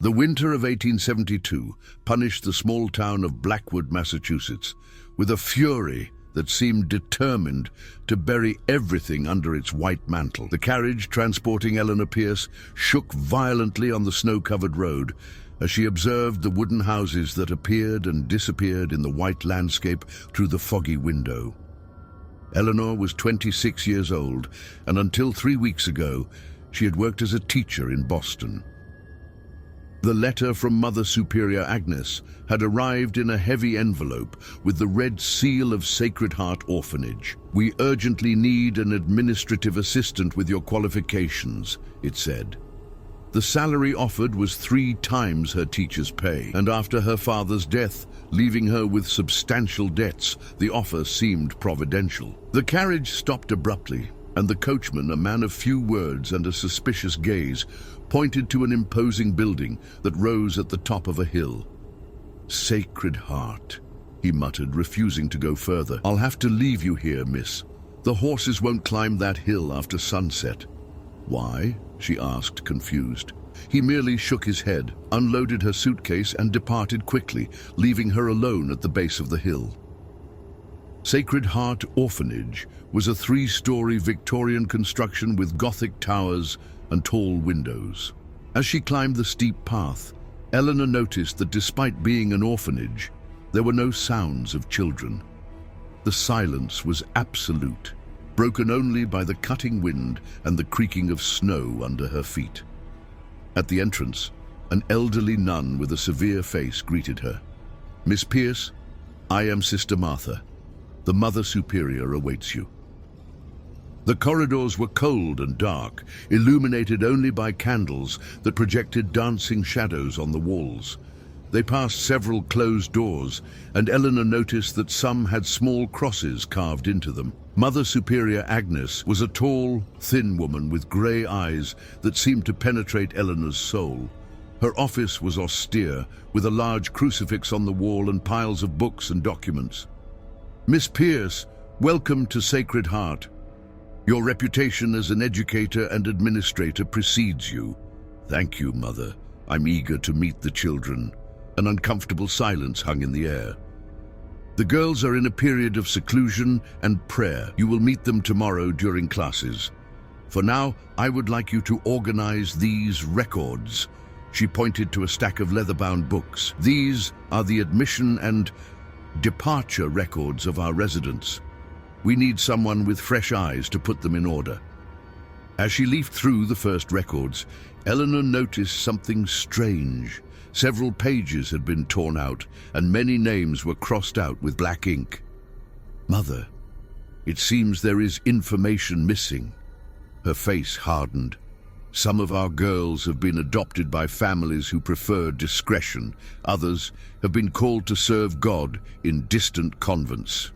The winter of 1872 punished the small town of Blackwood, Massachusetts, with a fury that seemed determined to bury everything under its white mantle. The carriage transporting Eleanor Pierce shook violently on the snow-covered road as she observed the wooden houses that appeared and disappeared in the white landscape through the foggy window. Eleanor was 26 years old, and until 3 weeks ago, she had worked as a teacher in Boston. The letter from Mother Superior Agnes had arrived in a heavy envelope with the red seal of Sacred Heart Orphanage. "We urgently need an administrative assistant with your qualifications," it said. The salary offered was 3 times her teacher's pay, and after her father's death, leaving her with substantial debts, the offer seemed providential. The carriage stopped abruptly, and the coachman, a man of few words and a suspicious gaze, pointed to an imposing building that rose at the top of a hill. "Sacred Heart," he muttered, refusing to go further. "I'll have to leave you here, miss. The horses won't climb that hill after sunset." "Why?" she asked, confused. He merely shook his head, unloaded her suitcase, and departed quickly, leaving her alone at the base of the hill. Sacred Heart Orphanage was a 3-story Victorian construction with Gothic towers and tall windows. As she climbed the steep path, Eleanor noticed that despite being an orphanage, there were no sounds of children. The silence was absolute, broken only by the cutting wind and the creaking of snow under her feet. At the entrance, an elderly nun with a severe face greeted her. "Miss Pierce, I am Sister Martha. The Mother Superior awaits you." The corridors were cold and dark, illuminated only by candles that projected dancing shadows on the walls. They passed several closed doors, and Eleanor noticed that some had small crosses carved into them. Mother Superior Agnes was a tall, thin woman with grey eyes that seemed to penetrate Eleanor's soul. Her office was austere, with a large crucifix on the wall and piles of books and documents. "Miss Pierce, welcome to Sacred Heart. Your reputation as an educator and administrator precedes you." "Thank you, Mother. I'm eager to meet the children." An uncomfortable silence hung in the air. "The girls are in a period of seclusion and prayer. You will meet them tomorrow during classes. For now, I would like you to organize these records." She pointed to a stack of leather-bound books. "These are the admission and departure records of our residents. We need someone with fresh eyes to put them in order." As she leafed through the first records, Eleanor noticed something strange. Several pages had been torn out, and many names were crossed out with black ink. "Mother, it seems there is information missing." Her face hardened. "Some of our girls have been adopted by families who prefer discretion. Others have been called to serve God in distant convents."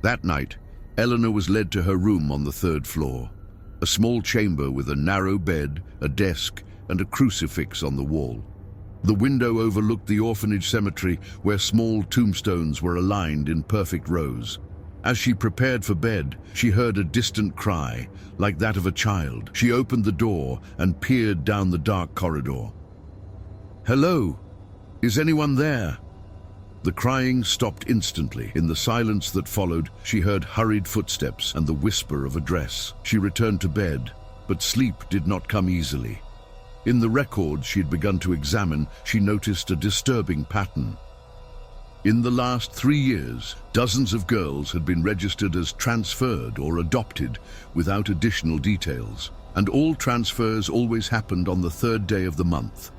That night, Eleanor was led to her room on the 3rd floor, a small chamber with a narrow bed, a desk, and a crucifix on the wall. The window overlooked the orphanage cemetery, where small tombstones were aligned in perfect rows. As she prepared for bed, she heard a distant cry, like that of a child. She opened the door and peered down the dark corridor. "Hello? Is anyone there?" The crying stopped instantly. In the silence that followed, she heard hurried footsteps and the whisper of a dress. She returned to bed, but sleep did not come easily. In the records she had begun to examine, she noticed a disturbing pattern. In the last 3 years, dozens of girls had been registered as transferred or adopted without additional details, and all transfers always happened on the 3rd day of the month.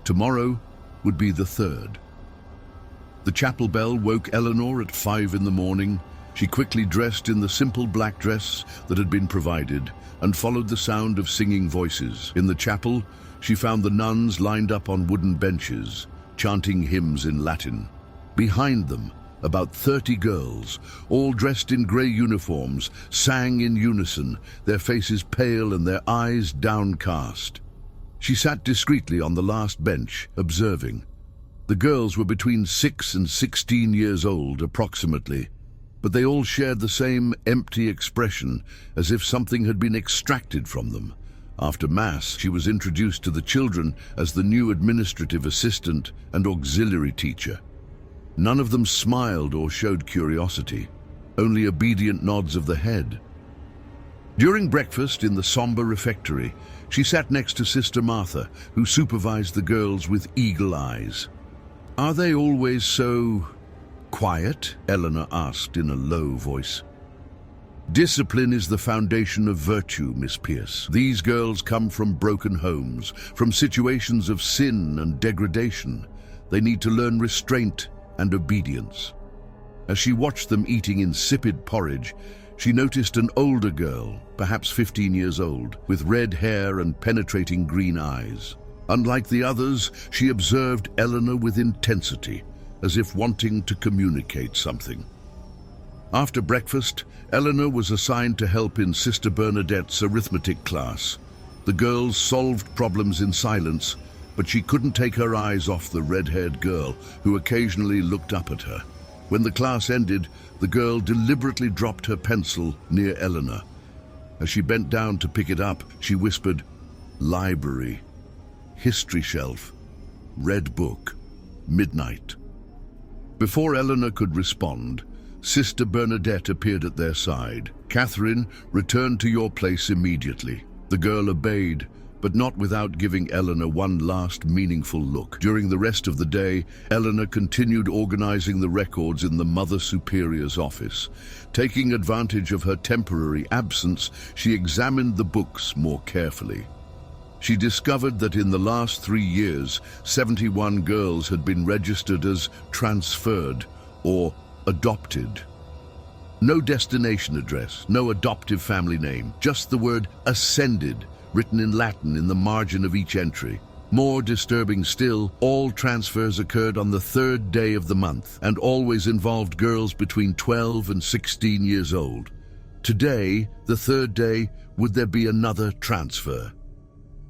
Tomorrow would be the 3rd. The chapel bell woke Eleanor at 5 in the morning. She quickly dressed in the simple black dress that had been provided and followed the sound of singing voices. In the chapel, she found the nuns lined up on wooden benches, chanting hymns in Latin. Behind them, about 30 girls, all dressed in grey uniforms, sang in unison, their faces pale and their eyes downcast. She sat discreetly on the last bench, observing. The girls were between 6 and 16 years old, approximately, but they all shared the same empty expression, as if something had been extracted from them, After Mass, she was introduced to the children as the new administrative assistant and auxiliary teacher. None of them smiled or showed curiosity, only obedient nods of the head. During breakfast in the somber refectory, she sat next to Sister Martha, who supervised the girls with eagle eyes. "Are they always so quiet?" Eleanor asked in a low voice. "Discipline is the foundation of virtue, Miss Pierce. These girls come from broken homes, from situations of sin and degradation. They need to learn restraint and obedience." As she watched them eating insipid porridge, she noticed an older girl, perhaps 15 years old, with red hair and penetrating green eyes. Unlike the others, she observed Eleanor with intensity, as if wanting to communicate something. After breakfast, Eleanor was assigned to help in Sister Bernadette's arithmetic class. The girls solved problems in silence, but she couldn't take her eyes off the red-haired girl, who occasionally looked up at her. When the class ended, the girl deliberately dropped her pencil near Eleanor. As she bent down to pick it up, she whispered, "Library, history shelf, red book, midnight." Before Eleanor could respond, Sister Bernadette appeared at their side. "Catherine, return to your place immediately." The girl obeyed, but not without giving Eleanor one last meaningful look. During the rest of the day, Eleanor continued organizing the records in the Mother Superior's office. Taking advantage of her temporary absence, she examined the books more carefully. She discovered that in the last 3 years, 71 girls had been registered as transferred or adopted. No destination address, no adoptive family name, just the word ascended written in Latin in the margin of each entry. More disturbing still, all transfers occurred on the 3rd day of the month and always involved girls between 12 and 16 years old. Today, the 3rd day, would there be another transfer?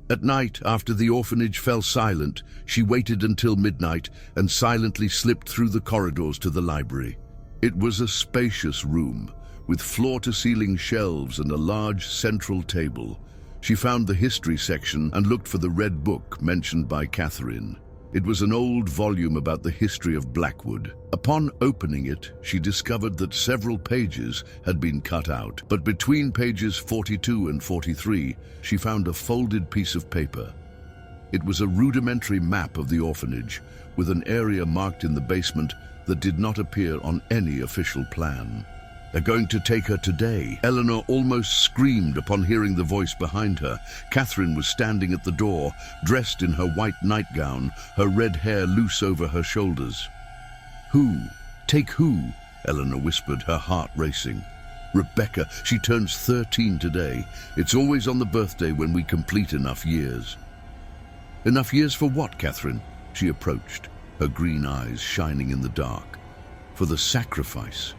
At night, after the orphanage fell silent, she waited until midnight and silently slipped through the corridors to the library. It was a spacious room, with floor-to-ceiling shelves and a large central table. She found the history section and looked for the red book mentioned by Catherine. It was an old volume about the history of Blackwood. Upon opening it, she discovered that several pages had been cut out, but between pages 42 and 43, she found a folded piece of paper. It was a rudimentary map of the orphanage, with an area marked in the basement that did not appear on any official plan. "They're going to take her today." Eleanor almost screamed upon hearing the voice behind her. Catherine was standing at the door, dressed in her white nightgown, her red hair loose over her shoulders. "Who? Take who?" Eleanor whispered, her heart racing. "Rebecca. She turns 13 today. It's always on the birthday when we complete enough years." "Enough years for what, Catherine?" She approached, her green eyes shining in the dark. "For the sacrifice.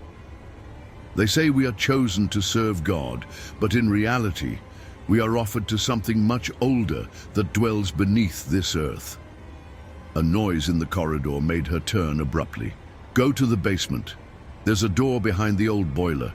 They say we are chosen to serve God, but in reality, we are offered to something much older that dwells beneath this earth." A noise in the corridor made her turn abruptly. "Go to the basement. There's a door behind the old boiler.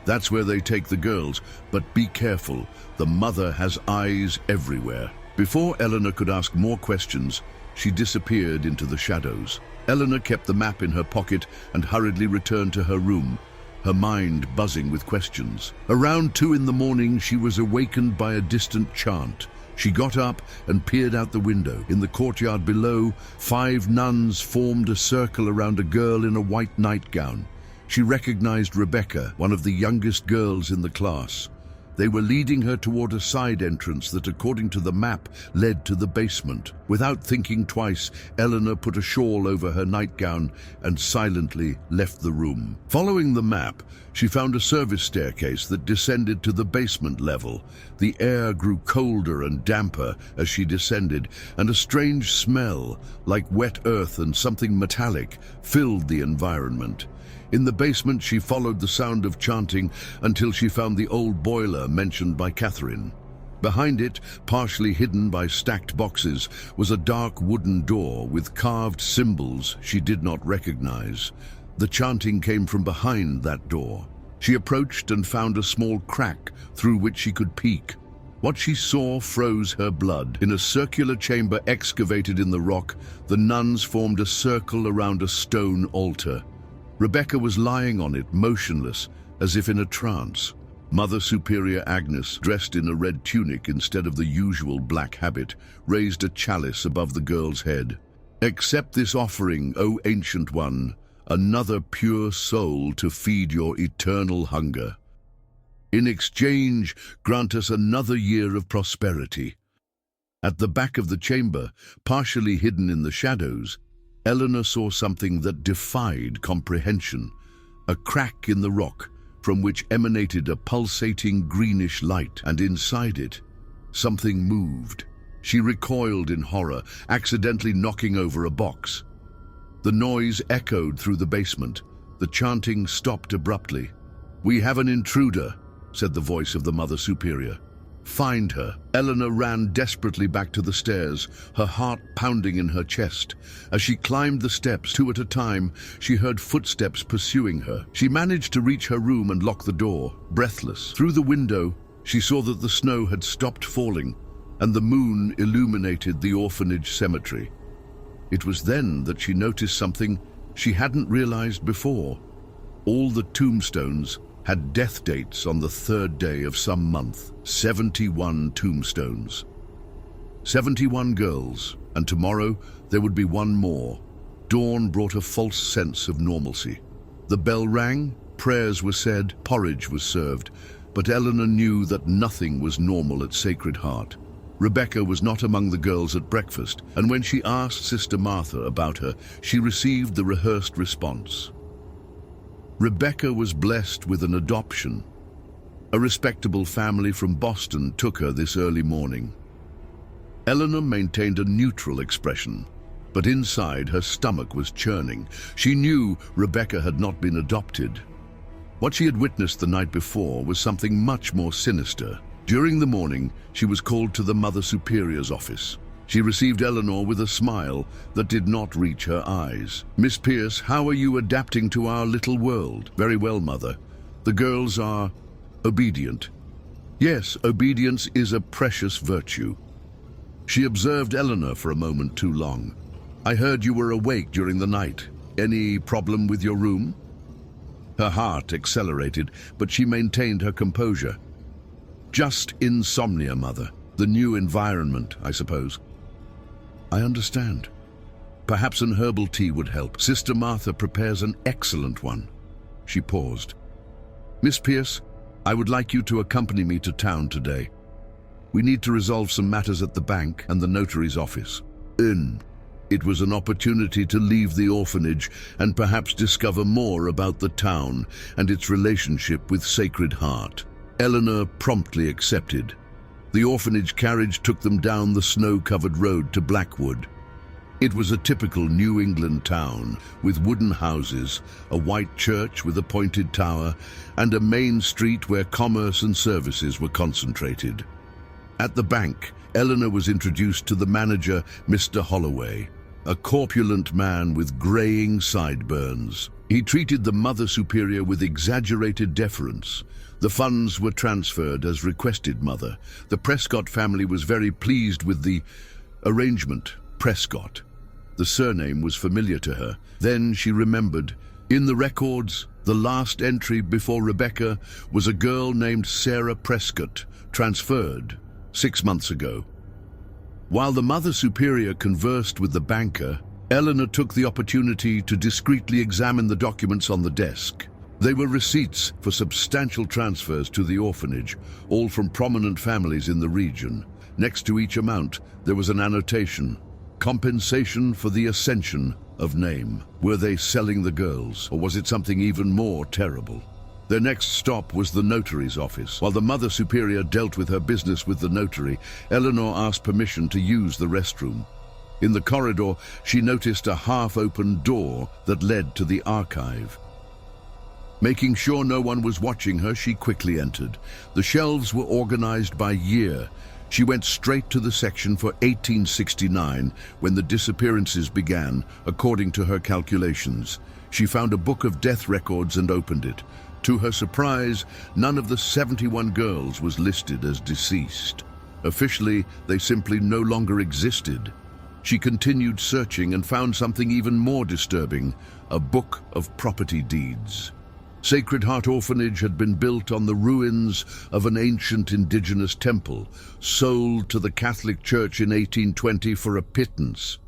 That's where they take the girls, but be careful. The mother has eyes everywhere." Before Eleanor could ask more questions, she disappeared into the shadows. Eleanor kept the map in her pocket and hurriedly returned to her room, her mind buzzing with questions. Around 2 in the morning, she was awakened by a distant chant. She got up and peered out the window. In the courtyard below, 5 nuns formed a circle around a girl in a white nightgown. She recognized Rebecca, one of the youngest girls in the class. They were leading her toward a side entrance that, according to the map, led to the basement. Without thinking twice, Eleanor put a shawl over her nightgown and silently left the room. Following the map, she found a service staircase that descended to the basement level. The air grew colder and damper as she descended, and a strange smell, like wet earth and something metallic, filled the environment. In the basement, she followed the sound of chanting until she found the old boiler mentioned by Catherine. Behind it, partially hidden by stacked boxes, was a dark wooden door with carved symbols she did not recognize. The chanting came from behind that door. She approached and found a small crack through which she could peek. What she saw froze her blood. In a circular chamber excavated in the rock, the nuns formed a circle around a stone altar. Rebecca was lying on it, motionless, as if in a trance. Mother Superior Agnes, dressed in a red tunic instead of the usual black habit, raised a chalice above the girl's head. "Accept this offering, O Ancient One, another pure soul to feed your eternal hunger. In exchange, grant us another year of prosperity." At the back of the chamber, partially hidden in the shadows, Eleanor saw something that defied comprehension. A crack in the rock, from which emanated a pulsating greenish light, and inside it, something moved. She recoiled in horror, accidentally knocking over a box. The noise echoed through the basement. The chanting stopped abruptly. "We have an intruder," said the voice of the Mother Superior. "Find her." Eleanor ran desperately back to the stairs, her heart pounding in her chest. As she climbed the steps, two at a time, she heard footsteps pursuing her. She managed to reach her room and lock the door, breathless. Through the window, she saw that the snow had stopped falling, and the moon illuminated the orphanage cemetery. It was then that she noticed something she hadn't realized before. All the tombstones had death dates on the third day of some month. 71 tombstones. 71 girls, and tomorrow there would be one more. Dawn brought a false sense of normalcy. The bell rang, prayers were said, porridge was served, but Eleanor knew that nothing was normal at Sacred Heart. Rebecca was not among the girls at breakfast, and when she asked Sister Martha about her, she received the rehearsed response. Rebecca was blessed with an adoption. A respectable family from Boston took her this early morning. Eleanor maintained a neutral expression, but inside her stomach was churning. She knew Rebecca had not been adopted. What she had witnessed the night before was something much more sinister. During the morning, she was called to the Mother Superior's office. She received Eleanor with a smile that did not reach her eyes. "Miss Pierce, how are you adapting to our little world?" "Very well, Mother. The girls are obedient." "Yes, obedience is a precious virtue." She observed Eleanor for a moment too long. "I heard you were awake during the night. Any problem with your room?" Her heart accelerated, but she maintained her composure. "Just insomnia, Mother. The new environment, I suppose." "I understand. Perhaps an herbal tea would help. Sister Martha prepares an excellent one." She paused. "Miss Pierce, I would like you to accompany me to town today. We need to resolve some matters at the bank and the notary's office." It was an opportunity to leave the orphanage and perhaps discover more about the town and its relationship with Sacred Heart. Eleanor promptly accepted. The orphanage carriage took them down the snow-covered road to Blackwood. It was a typical New England town, with wooden houses, a white church with a pointed tower, and a main street where commerce and services were concentrated. At the bank, Eleanor was introduced to the manager, Mr. Holloway, a corpulent man with graying sideburns. He treated the Mother Superior with exaggerated deference. The funds were transferred as requested, Mother. The Prescott family was very pleased with the arrangement. Prescott. The surname was familiar to her. Then she remembered. In the records, the last entry before Rebecca was a girl named Sarah Prescott, transferred 6 months ago. While the Mother Superior conversed with the banker, Eleanor took the opportunity to discreetly examine the documents on the desk. They were receipts for substantial transfers to the orphanage, all from prominent families in the region. Next to each amount, there was an annotation: compensation for the ascension of name. Were they selling the girls, or was it something even more terrible? Their next stop was the notary's office. While the Mother Superior dealt with her business with the notary, Eleanor asked permission to use the restroom. In the corridor, she noticed a half-open door that led to the archive. Making sure no one was watching her, she quickly entered. The shelves were organized by year. She went straight to the section for 1869, when the disappearances began, according to her calculations. She found a book of death records and opened it. To her surprise, none of the 71 girls was listed as deceased. Officially, they simply no longer existed. She continued searching and found something even more disturbing, a book of property deeds. Sacred Heart Orphanage had been built on the ruins of an ancient indigenous temple, sold to the Catholic Church in 1820 for a pittance.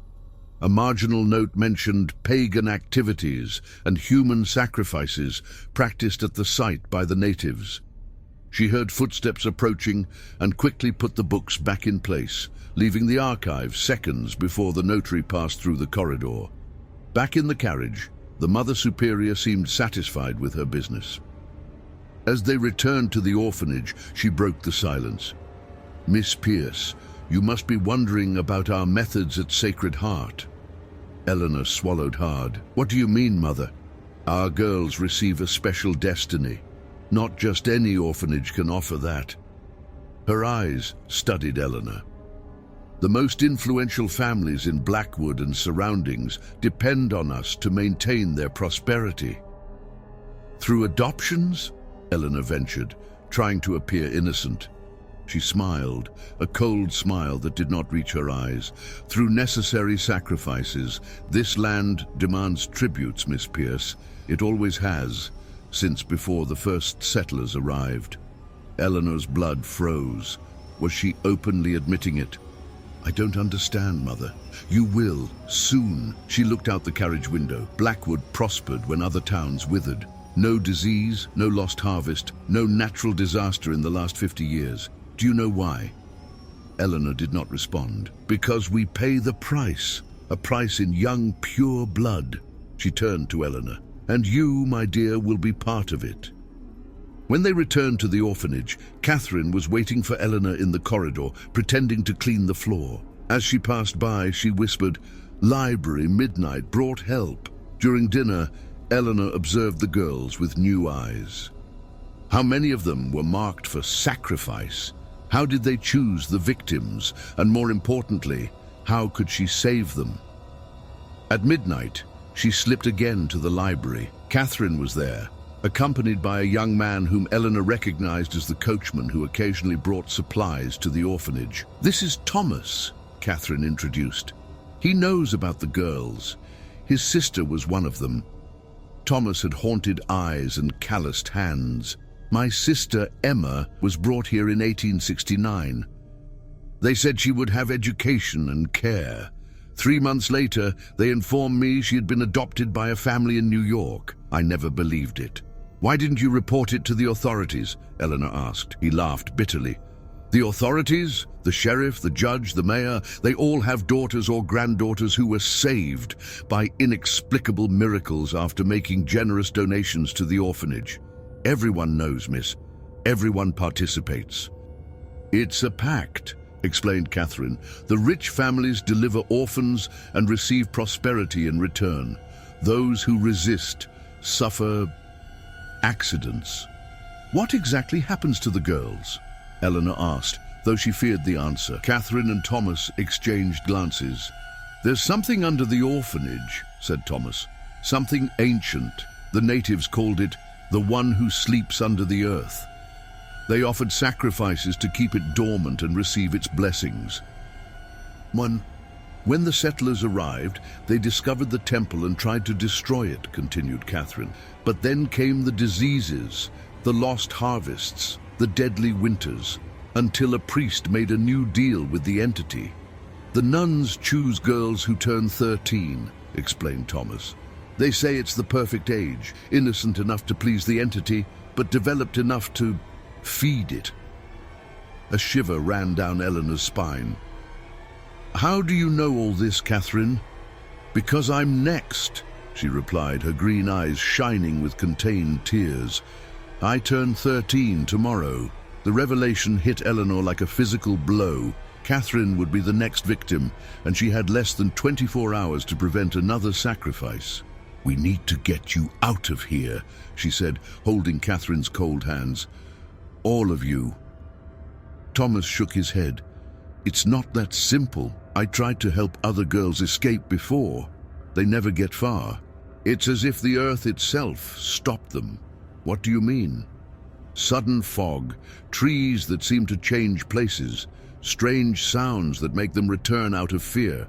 A marginal note mentioned pagan activities and human sacrifices practiced at the site by the natives. She heard footsteps approaching and quickly put the books back in place, leaving the archive seconds before the notary passed through the corridor. Back in the carriage, the Mother Superior seemed satisfied with her business. As they returned to the orphanage, she broke the silence. "Miss Pierce, you must be wondering about our methods at Sacred Heart." Eleanor swallowed hard. "What do you mean, Mother?" "Our girls receive a special destiny. Not just any orphanage can offer that." Her eyes studied Eleanor. "The most influential families in Blackwood and surroundings depend on us to maintain their prosperity." "Through adoptions?" Eleanor ventured, trying to appear innocent. She smiled, a cold smile that did not reach her eyes. "Through necessary sacrifices, this land demands tributes, Miss Pierce. It always has, since before the first settlers arrived." Eleanor's blood froze. Was she openly admitting it? "I don't understand, Mother." "You will, soon." She looked out the carriage window. Blackwood prospered when other towns withered. No disease, no lost harvest, no natural disaster in the last 50 years. Do you know why? Eleanor did not respond. "Because we pay the price, a price in young, pure blood." She turned to Eleanor. "And you, my dear, will be part of it." When they returned to the orphanage, Catherine was waiting for Eleanor in the corridor, pretending to clean the floor. As she passed by, she whispered, "Library, midnight, brought help." During dinner, Eleanor observed the girls with new eyes. How many of them were marked for sacrifice? How did they choose the victims? And more importantly, how could she save them? At midnight, she slipped again to the library. Catherine was there, accompanied by a young man whom Eleanor recognized as the coachman who occasionally brought supplies to the orphanage. "This is Thomas," Catherine introduced. "He knows about the girls. His sister was one of them." Thomas had haunted eyes and calloused hands. "My sister, Emma, was brought here in 1869. They said she would have education and care. 3 months later, they informed me she had been adopted by a family in New York. I never believed it." "Why didn't you report it to the authorities?" Eleanor asked. He laughed bitterly. "The authorities, the sheriff, the judge, the mayor, they all have daughters or granddaughters who were saved by inexplicable miracles after making generous donations to the orphanage. Everyone knows, miss. Everyone participates." "It's a pact," explained Catherine. "The rich families deliver orphans and receive prosperity in return. Those who resist suffer accidents." "What exactly happens to the girls?" Eleanor asked, though she feared the answer. Catherine and Thomas exchanged glances. "There's something under the orphanage," said Thomas. "Something ancient. The natives called it the one who sleeps under the earth. They offered sacrifices to keep it dormant and receive its blessings. When the settlers arrived, they discovered the temple and tried to destroy it," continued Catherine. "But then came the diseases, the lost harvests, the deadly winters, until a priest made a new deal with the entity. The nuns choose girls who turn 13, explained Thomas. They say it's the perfect age, innocent enough to please the entity, but developed enough to feed it." A shiver ran down Eleanor's spine. "How do you know all this, Catherine?" "Because I'm next," she replied, her green eyes shining with contained tears. "I turn 13 tomorrow." The revelation hit Eleanor like a physical blow. Catherine would be the next victim, and she had less than 24 hours to prevent another sacrifice. "We need to get you out of here," she said, holding Catherine's cold hands. "All of you." Thomas shook his head. "It's not that simple. I tried to help other girls escape before. They never get far. It's as if the earth itself stopped them." What do you mean? Sudden fog, trees that seem to change places, strange sounds that make them return out of fear.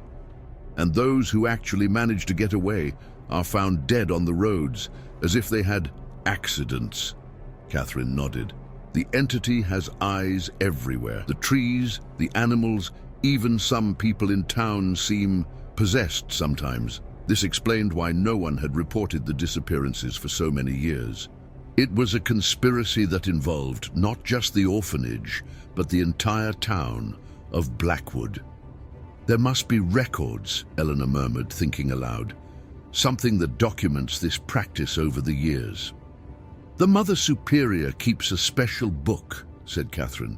And those who actually manage to get away are found dead on the roads, as if they had accidents. Catherine nodded. The entity has eyes everywhere. The trees, the animals, even some people in town seem possessed sometimes. This explained why no one had reported the disappearances for so many years. It was a conspiracy that involved not just the orphanage, but the entire town of Blackwood. There must be records, Eleanor murmured, thinking aloud. Something that documents this practice over the years. The Mother Superior keeps a special book, said Catherine.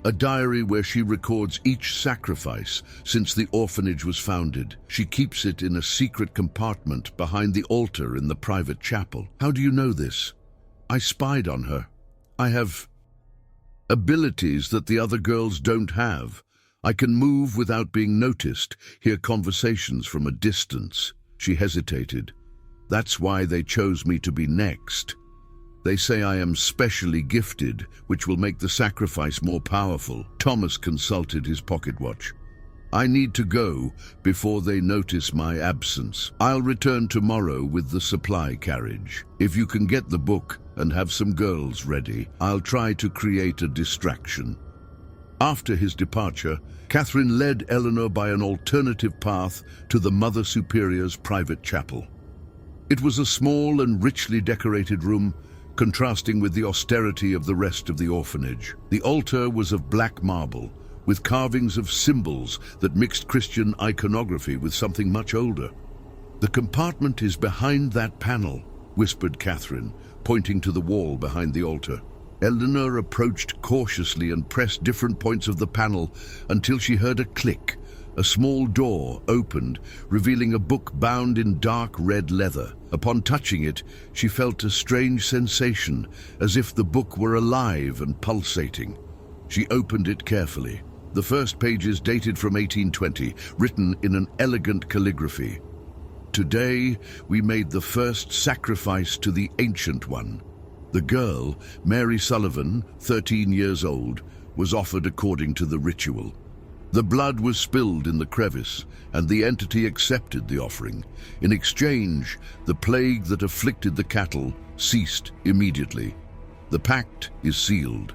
A diary where she records each sacrifice since the orphanage was founded. She keeps it in a secret compartment behind the altar in the private chapel. How do you know this? I spied on her. I have abilities that the other girls don't have. I can move without being noticed, hear conversations from a distance. She hesitated. That's why they chose me to be next. They say I am specially gifted, which will make the sacrifice more powerful. Thomas consulted his pocket watch. I need to go before they notice my absence. I'll return tomorrow with the supply carriage. If you can get the book and have some girls ready, I'll try to create a distraction. After his departure, Catherine led Eleanor by an alternative path to the Mother Superior's private chapel. It was a small and richly decorated room, contrasting with the austerity of the rest of the orphanage. The altar was of black marble, with carvings of symbols that mixed Christian iconography with something much older. The compartment is behind that panel, whispered Catherine, pointing to the wall behind the altar. Eleanor approached cautiously and pressed different points of the panel until she heard a click. A small door opened, revealing a book bound in dark red leather. Upon touching it, she felt a strange sensation, as if the book were alive and pulsating. She opened it carefully. The first pages dated from 1820, written in an elegant calligraphy. Today, we made the first sacrifice to the Ancient One. The girl, Mary Sullivan, 13 years old, was offered according to the ritual. The blood was spilled in the crevice, and the entity accepted the offering. In exchange, the plague that afflicted the cattle ceased immediately. The pact is sealed.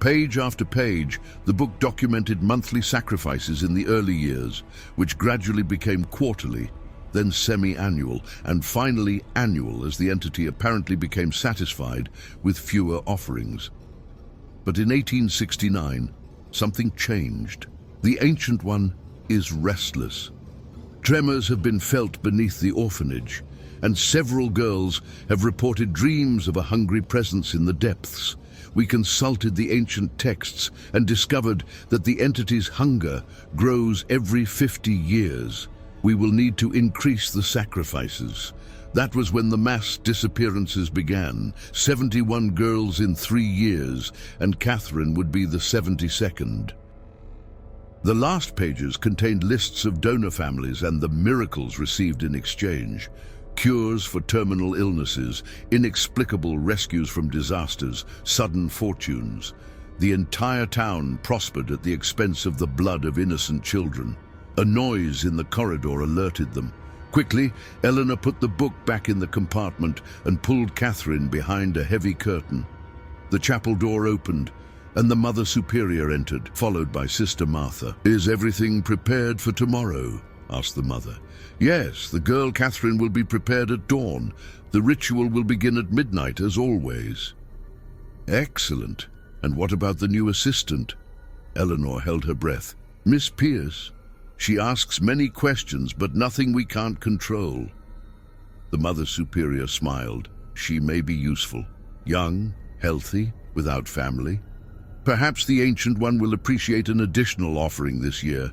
Page after page, the book documented monthly sacrifices in the early years, which gradually became quarterly, then semi-annual, and finally annual as the entity apparently became satisfied with fewer offerings. But in 1869, something changed. The Ancient One is restless. Tremors have been felt beneath the orphanage, and several girls have reported dreams of a hungry presence in the depths. We consulted the ancient texts and discovered that the entity's hunger grows every 50 years. We will need to increase the sacrifices. That was when the mass disappearances began. 71 girls in 3 years, and Catherine would be the 72nd. The last pages contained lists of donor families and the miracles received in exchange. Cures for terminal illnesses, inexplicable rescues from disasters, sudden fortunes. The entire town prospered at the expense of the blood of innocent children. A noise in the corridor alerted them. Quickly, Eleanor put the book back in the compartment and pulled Catherine behind a heavy curtain. The chapel door opened, and the Mother Superior entered, followed by Sister Martha. "Is everything prepared for tomorrow?" asked the mother. "Yes, the girl Catherine will be prepared at dawn. The ritual will begin at midnight, as always." "Excellent. And what about the new assistant?" Eleanor held her breath. "Miss Pierce. She asks many questions, but nothing we can't control." The Mother Superior smiled. "She may be useful. Young, healthy, without family. Perhaps the Ancient One will appreciate an additional offering this year."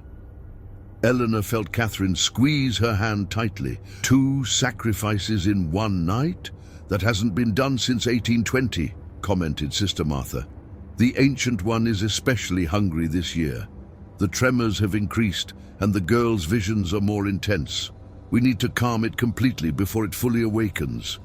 Eleanor felt Catherine squeeze her hand tightly. 2 sacrifices in one night? That hasn't been done since 1820, commented Sister Martha. "The Ancient One is especially hungry this year. The tremors have increased, and the girl's visions are more intense. We need to calm it completely before it fully awakens."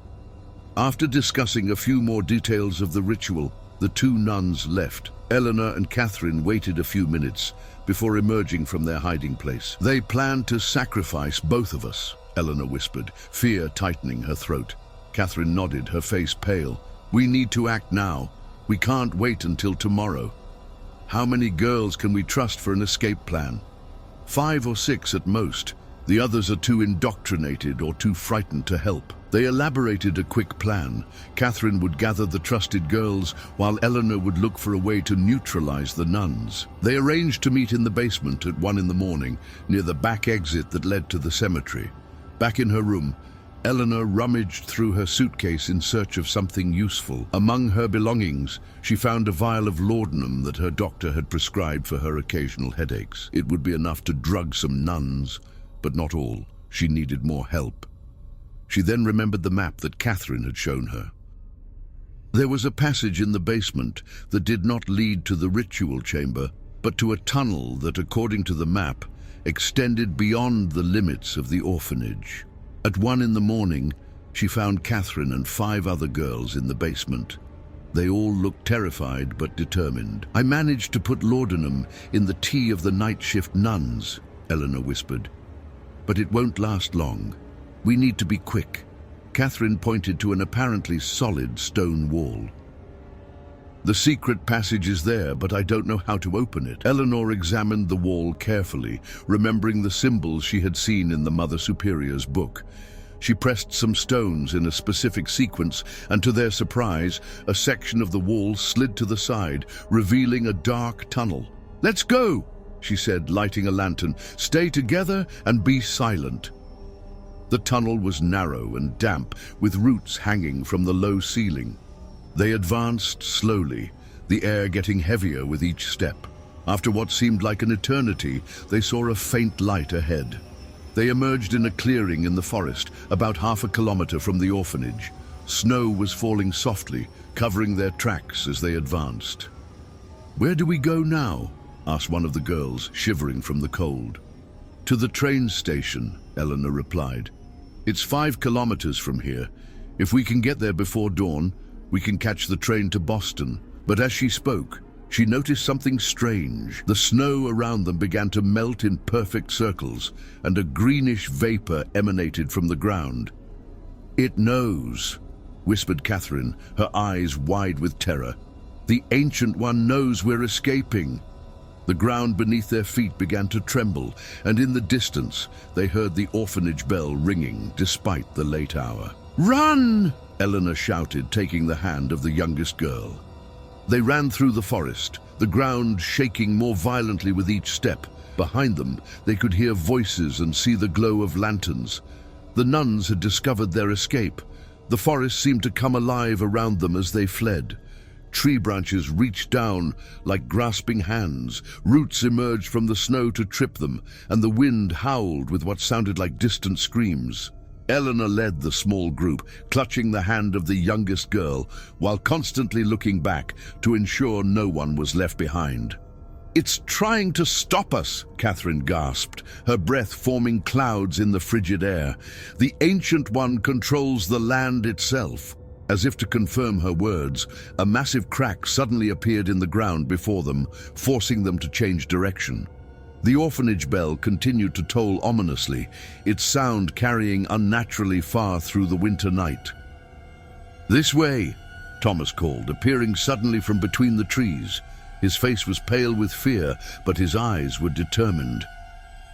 After discussing a few more details of the ritual, the two nuns left. Eleanor and Catherine waited a few minutes before emerging from their hiding place. "They planned to sacrifice both of us," Eleanor whispered, fear tightening her throat. Catherine nodded, her face pale. "We need to act now. We can't wait until tomorrow. How many girls can we trust for an escape plan? 5 or 6 at most. The others are too indoctrinated or too frightened to help." They elaborated a quick plan. Catherine would gather the trusted girls, while Eleanor would look for a way to neutralize the nuns. They arranged to meet in the basement at 1 in the morning, near the back exit that led to the cemetery. Back in her room, Eleanor rummaged through her suitcase in search of something useful. Among her belongings, she found a vial of laudanum that her doctor had prescribed for her occasional headaches. It would be enough to drug some nuns, but not all. She needed more help. She then remembered the map that Catherine had shown her. There was a passage in the basement that did not lead to the ritual chamber, but to a tunnel that, according to the map, extended beyond the limits of the orphanage. At 1 in the morning, she found Catherine and 5 other girls in the basement. They all looked terrified but determined. "I managed to put laudanum in the tea of the night shift nuns," Eleanor whispered. "But it won't last long. We need to be quick." Catherine pointed to an apparently solid stone wall. "The secret passage is there, but I don't know how to open it." Eleanor examined the wall carefully, remembering the symbols she had seen in the Mother Superior's book. She pressed some stones in a specific sequence, and to their surprise, a section of the wall slid to the side, revealing a dark tunnel. "Let's go," she said, lighting a lantern. "Stay together and be silent." The tunnel was narrow and damp, with roots hanging from the low ceiling. They advanced slowly, the air getting heavier with each step. After what seemed like an eternity, they saw a faint light ahead. They emerged in a clearing in the forest, about 1/2 kilometer from the orphanage. Snow was falling softly, covering their tracks as they advanced. "Where do we go now?" asked one of the girls, shivering from the cold. "To the train station," Eleanor replied. "It's 5 kilometers from here. If we can get there before dawn, we can catch the train to Boston." But as she spoke, she noticed something strange. The snow around them began to melt in perfect circles, and a greenish vapor emanated from the ground. "It knows," whispered Catherine, her eyes wide with terror. "The Ancient One knows we're escaping." The ground beneath their feet began to tremble, and in the distance, they heard the orphanage bell ringing despite the late hour. "Run!" Eleanor shouted, taking the hand of the youngest girl. They ran through the forest, the ground shaking more violently with each step. Behind them, they could hear voices and see the glow of lanterns. The nuns had discovered their escape. The forest seemed to come alive around them as they fled. Tree branches reached down like grasping hands, roots emerged from the snow to trip them, and the wind howled with what sounded like distant screams. Eleanor led the small group, clutching the hand of the youngest girl, while constantly looking back to ensure no one was left behind. "It's trying to stop us," Catherine gasped, her breath forming clouds in the frigid air. "The Ancient One controls the land itself." As if to confirm her words, a massive crack suddenly appeared in the ground before them, forcing them to change direction. The orphanage bell continued to toll ominously, its sound carrying unnaturally far through the winter night. "This way," Thomas called, appearing suddenly from between the trees. His face was pale with fear, but his eyes were determined.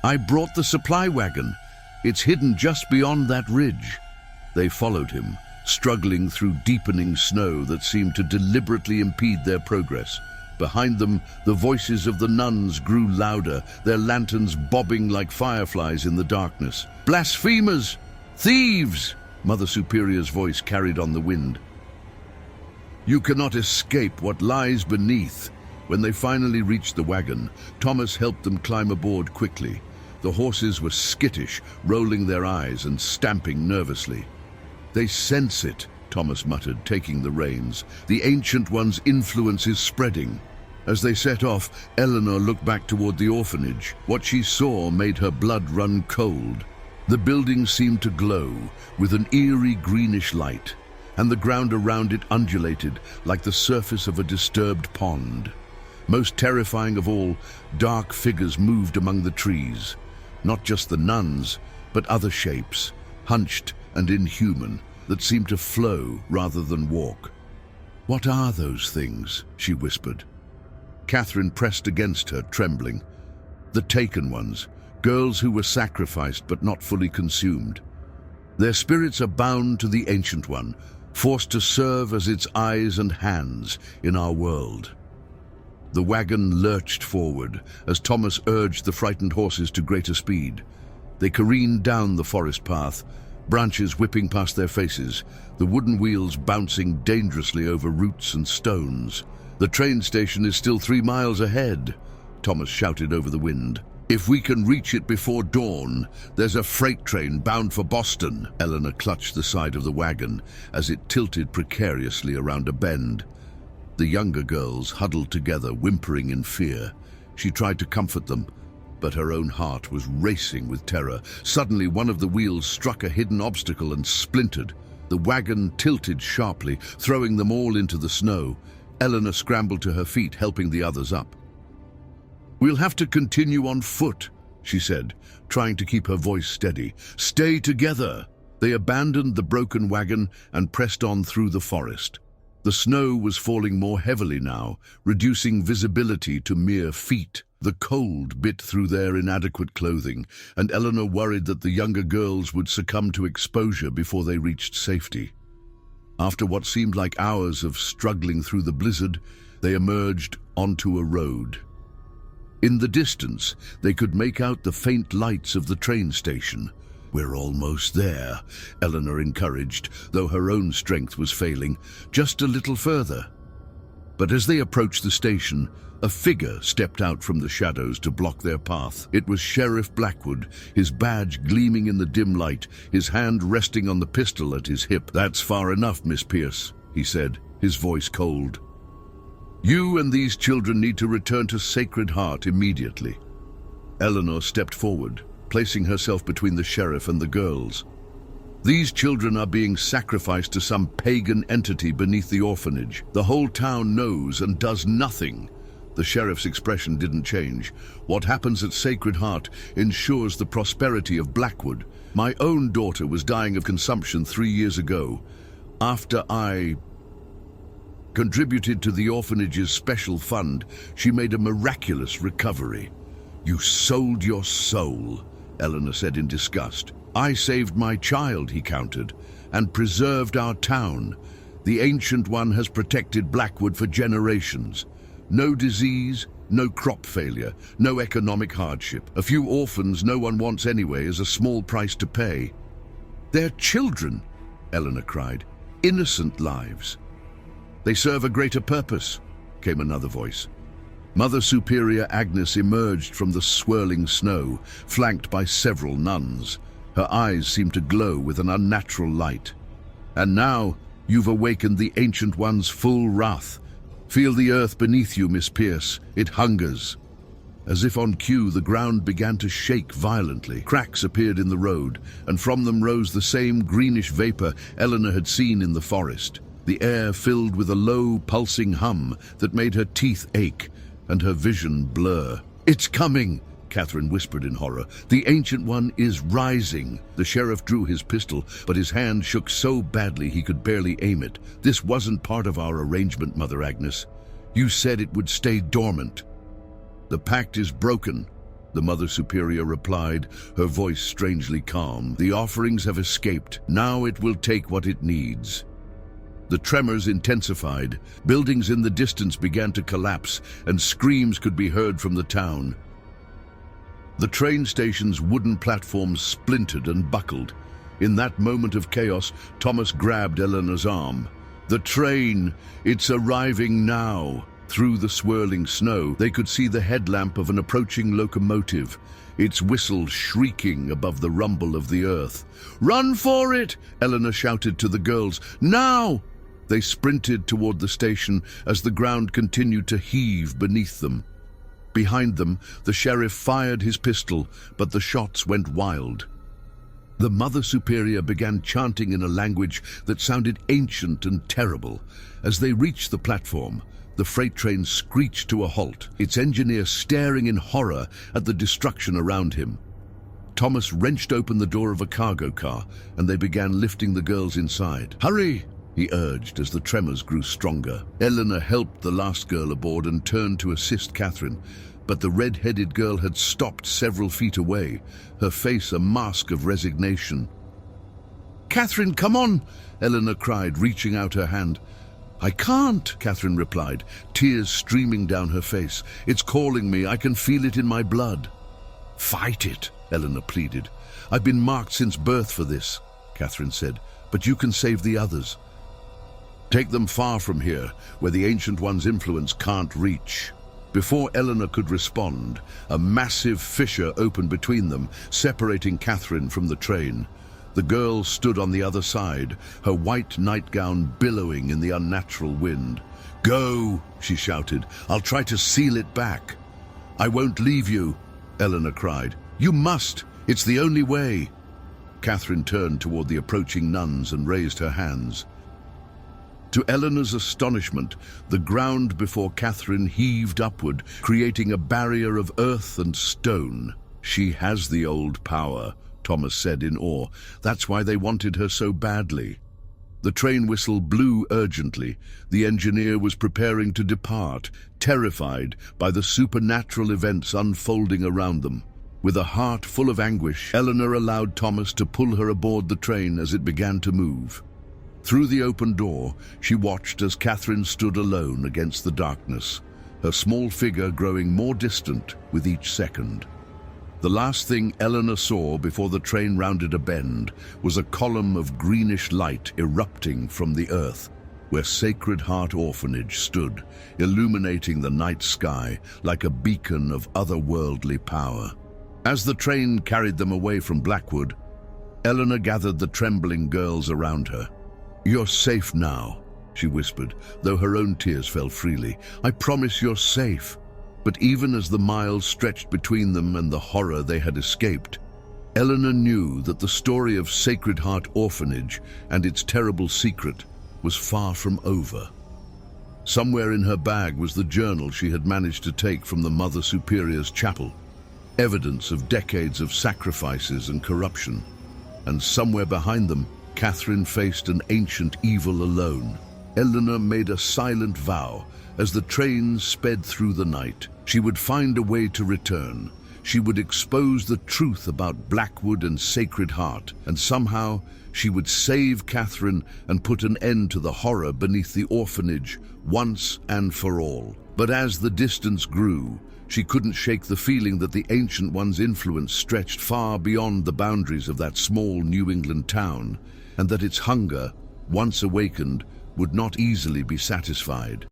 "I brought the supply wagon. It's hidden just beyond that ridge." They followed him, struggling through deepening snow that seemed to deliberately impede their progress. Behind them, the voices of the nuns grew louder, their lanterns bobbing like fireflies in the darkness. "Blasphemers! Thieves!" Mother Superior's voice carried on the wind. "You cannot escape what lies beneath." When they finally reached the wagon, Thomas helped them climb aboard quickly. The horses were skittish, rolling their eyes and stamping nervously. "They sense it," Thomas muttered, taking the reins. "The Ancient One's influence is spreading." As they set off, Eleanor looked back toward the orphanage. What she saw made her blood run cold. The building seemed to glow with an eerie greenish light. and the ground around it undulated like the surface of a disturbed pond. Most terrifying of all, dark figures moved among the trees. Not just the nuns, but other shapes, hunched and inhuman, that seemed to flow rather than walk. "What are those things?" she whispered. Catherine pressed against her, trembling. "The taken ones, girls who were sacrificed but not fully consumed. Their spirits are bound to the Ancient One, forced to serve as its eyes and hands in our world." The wagon lurched forward as Thomas urged the frightened horses to greater speed. They careened down the forest path, branches whipping past their faces, the wooden wheels bouncing dangerously over roots and stones. "The train station is still 3 miles ahead," Thomas shouted over the wind. "If we can reach it before dawn, there's a freight train bound for Boston." Eleanor clutched the side of the wagon as it tilted precariously around a bend. The younger girls huddled together, whimpering in fear. She tried to comfort them, but her own heart was racing with terror. Suddenly, one of the wheels struck a hidden obstacle and splintered. The wagon tilted sharply, throwing them all into the snow. Eleanor scrambled to her feet, helping the others up. "We'll have to continue on foot," she said, trying to keep her voice steady. "Stay together." They abandoned the broken wagon and pressed on through the forest. The snow was falling more heavily now, reducing visibility to mere feet. The cold bit through their inadequate clothing, and Eleanor worried that the younger girls would succumb to exposure before they reached safety. After what seemed like hours of struggling through the blizzard, they emerged onto a road. In the distance, they could make out the faint lights of the train station. "We're almost there," Eleanor encouraged, though her own strength was failing. "Just a little further." But as they approached the station, a figure stepped out from the shadows to block their path. It was Sheriff Blackwood, his badge gleaming in the dim light, his hand resting on the pistol at his hip. "That's far enough, Miss Pierce," he said, his voice cold. "You and these children need to return to Sacred Heart immediately." Eleanor stepped forward, placing herself between the sheriff and the girls. "These children are being sacrificed to some pagan entity beneath the orphanage. The whole town knows and does nothing." The sheriff's expression didn't change. "What happens at Sacred Heart ensures the prosperity of Blackwood. My own daughter was dying of consumption 3 years ago. After I contributed to the orphanage's special fund, she made a miraculous recovery." "You sold your soul," Eleanor said in disgust. "I saved my child," he countered, "and preserved our town. The Ancient One has protected Blackwood for generations. No disease, no crop failure, no economic hardship. A few orphans no one wants anyway is a small price to pay." "They're children," Eleanor cried. "Innocent lives." "They serve a greater purpose," came another voice. Mother Superior Agnes emerged from the swirling snow, flanked by several nuns. Her eyes seemed to glow with an unnatural light. "And now you've awakened the Ancient One's full wrath. Feel the earth beneath you, Miss Pierce. It hungers." As if on cue, the ground began to shake violently. Cracks appeared in the road, and from them rose the same greenish vapor Eleanor had seen in the forest. The air filled with a low, pulsing hum that made her teeth ache and her vision blur. "It's coming," Catherine whispered in horror. "The Ancient One is rising." The sheriff drew his pistol, but his hand shook so badly he could barely aim it. "This wasn't part of our arrangement, Mother Agnes. You said it would stay dormant." "The pact is broken," the Mother Superior replied, her voice strangely calm. "The offerings have escaped. Now it will take what it needs." The tremors intensified. Buildings in the distance began to collapse, and screams could be heard from the town. The train station's wooden platforms splintered and buckled. In that moment of chaos, Thomas grabbed Eleanor's arm. "The train! It's arriving now!" Through the swirling snow, they could see the headlamp of an approaching locomotive, its whistle shrieking above the rumble of the earth. "Run for it!" Eleanor shouted to the girls. "Now!" They sprinted toward the station as the ground continued to heave beneath them. Behind them, the sheriff fired his pistol, but the shots went wild. The Mother Superior began chanting in a language that sounded ancient and terrible. As they reached the platform, the freight train screeched to a halt, its engineer staring in horror at the destruction around him. Thomas wrenched open the door of a cargo car, and they began lifting the girls inside. "Hurry!" he urged as the tremors grew stronger. Eleanor helped the last girl aboard and turned to assist Catherine, but the red-headed girl had stopped several feet away, her face a mask of resignation. "Catherine, come on!" Eleanor cried, reaching out her hand. "I can't," Catherine replied, tears streaming down her face. "It's calling me. I can feel it in my blood." "Fight it," Eleanor pleaded. "I've been marked since birth for this," Catherine said, "but you can save the others. Take them far from here, where the Ancient One's influence can't reach." Before Eleanor could respond, a massive fissure opened between them, separating Catherine from the train. The girl stood on the other side, her white nightgown billowing in the unnatural wind. "Go," she shouted. "I'll try to seal it back." "I won't leave you," Eleanor cried. "You must. It's the only way." Catherine turned toward the approaching nuns and raised her hands. To Eleanor's astonishment, the ground before Catherine heaved upward, creating a barrier of earth and stone. "She has the old power," Thomas said in awe. "That's why they wanted her so badly." The train whistle blew urgently. The engineer was preparing to depart, terrified by the supernatural events unfolding around them. With a heart full of anguish, Eleanor allowed Thomas to pull her aboard the train as it began to move. Through the open door, she watched as Catherine stood alone against the darkness, her small figure growing more distant with each second. The last thing Eleanor saw before the train rounded a bend was a column of greenish light erupting from the earth, where Sacred Heart Orphanage stood, illuminating the night sky like a beacon of otherworldly power. As the train carried them away from Blackwood, Eleanor gathered the trembling girls around her. "You're safe now," she whispered, though her own tears fell freely. "I promise you're safe." But even as the miles stretched between them and the horror they had escaped, Eleanor knew that the story of Sacred Heart Orphanage and its terrible secret was far from over. Somewhere in her bag was the journal she had managed to take from the Mother Superior's chapel, evidence of decades of sacrifices and corruption. And somewhere behind them, Catherine faced an ancient evil alone. Eleanor made a silent vow as the train sped through the night. She would find a way to return. She would expose the truth about Blackwood and Sacred Heart, and somehow she would save Catherine and put an end to the horror beneath the orphanage once and for all. But as the distance grew, she couldn't shake the feeling that the Ancient One's influence stretched far beyond the boundaries of that small New England town, and that its hunger, once awakened, would not easily be satisfied.